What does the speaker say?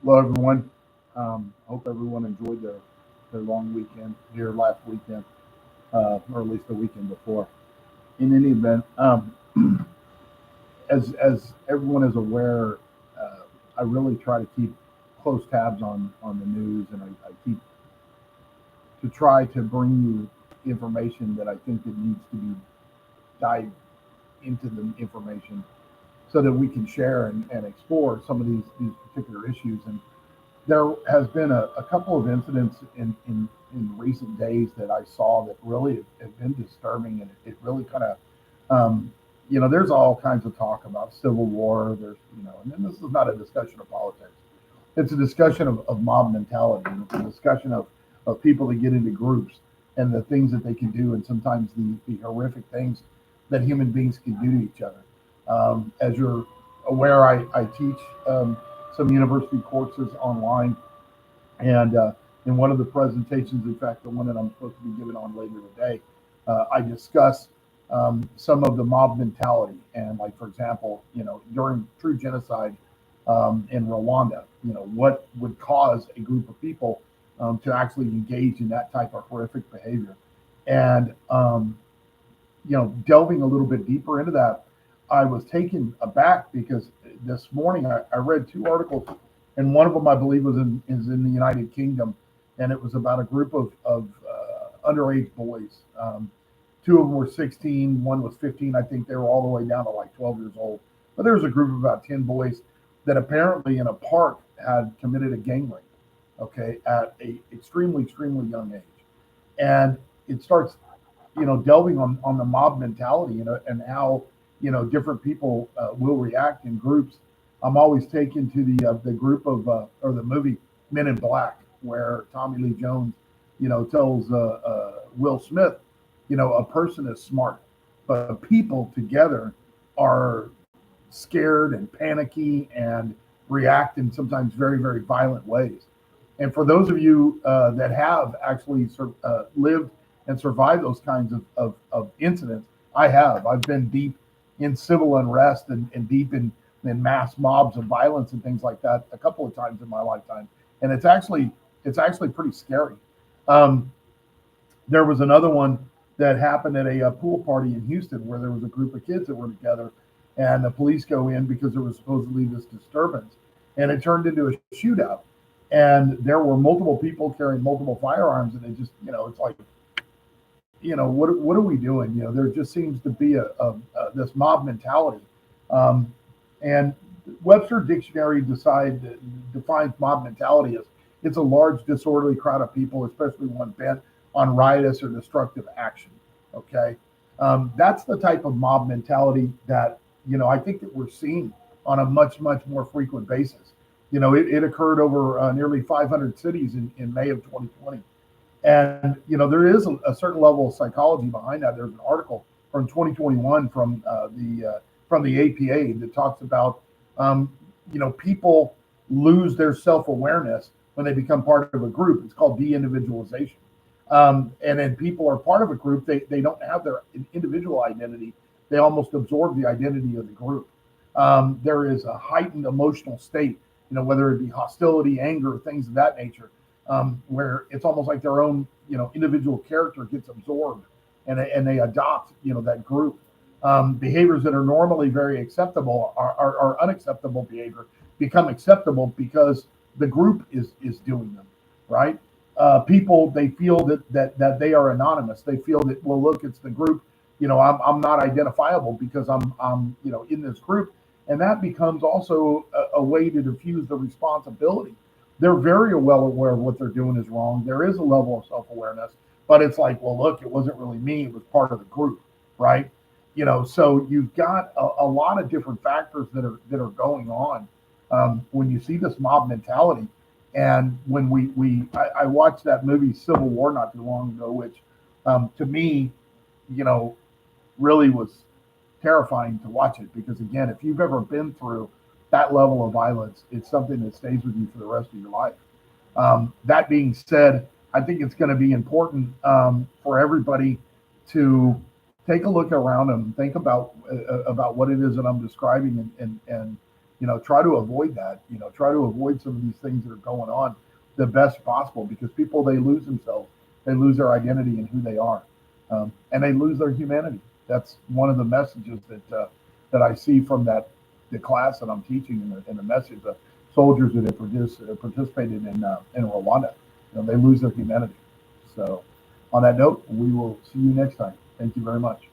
Hello, everyone. Hope everyone enjoyed their long weekend here last weekend, or at least the weekend before. In any event, as everyone is aware, I really try to keep close tabs on the news, and I keep to try to bring you information that I think that needs to be dived into the information so that we can share and explore some of these particular issues. And there has been a couple of incidents in recent days that I saw that really have been disturbing, and it really kind of, there's all kinds of talk about civil war. And then this is not a discussion of politics. It's a discussion of mob mentality, and it's a discussion of people that get into groups and the things that they can do, and sometimes the horrific things that human beings can do to each other. As you're aware, I teach some university courses online, and in one of the presentations, in fact, the one that I'm supposed to be giving on later today, I discuss some of the mob mentality. And, like, for example, during true genocide in Rwanda, what would cause a group of people to actually engage in that type of horrific behavior. And delving a little bit deeper into that, I was taken aback because this morning I read two articles, and one of them I believe is in the United Kingdom, and it was about a group of underage boys. Two of them were 16, one was 15. I think they were all the way down to like 12 years old. But there was a group of about 10 boys that apparently in a park had committed a gang rape, okay, at a extremely young age. And it starts delving on the mob mentality, and how different people will react in groups. I'm always taken to the group of or the movie Men in Black, where Tommy Lee Jones tells Will Smith, a person is smart, but people together are scared and panicky and react in sometimes very violent ways. And for those of you that have actually lived and survived those kinds of incidents, I have. I've been deep in civil unrest and deep in mass mobs of violence and things like that a couple of times in my lifetime, and it's actually pretty scary. Um, there was another one that happened at a pool party in Houston where there was a group of kids that were together, and the police go in because there was supposedly this disturbance, and it turned into a shootout. And there were multiple people carrying multiple firearms, and it just, it's like, what are we doing? There just seems to be a this mob mentality, um, and Webster Dictionary defines mob mentality as it's a large disorderly crowd of people, especially one bent on riotous or destructive action. Okay, that's the type of mob mentality that I think that we're seeing on a much more frequent basis. It occurred over nearly 500 cities in May of 2020. And there is a certain level of psychology behind that. There's an article from 2021 from the APA that talks about people lose their self awareness when they become part of a group. It's called de-individualization. And then people are part of a group. They don't have their individual identity. They almost absorb the identity of the group. There is a heightened emotional state, whether it be hostility, anger, things of that nature, where it's almost like their own, individual character gets absorbed, and they adopt, that group. Behaviors that are normally very acceptable are unacceptable behavior become acceptable because the group is doing them, right? People, they feel that they are anonymous. They feel that, well, look, it's the group. I'm not identifiable because I'm in this group, and that becomes also a way to diffuse the responsibility. They're very well aware of what they're doing is wrong. There is a level of self awareness, but it's like, well, look, it wasn't really me. It was part of the group, right? So you've got a lot of different factors that are going on when you see this mob mentality. And when I watched that movie Civil War not too long ago, which to me, you know, really was terrifying to watch it because, again, if you've ever been through that level of violence, it's something that stays with you for the rest of your life. That being said, I think it's going to be important for everybody to take a look around them, think about what it is that I'm describing, and try to avoid that. Try to avoid some of these things that are going on the best possible, because people, they lose themselves, they lose their identity and who they are, and they lose their humanity. That's one of the messages that I see from the class that I'm teaching in the message. The soldiers that have participated in Rwanda, they lose their humanity. So, on that note, we will see you next time. Thank you very much.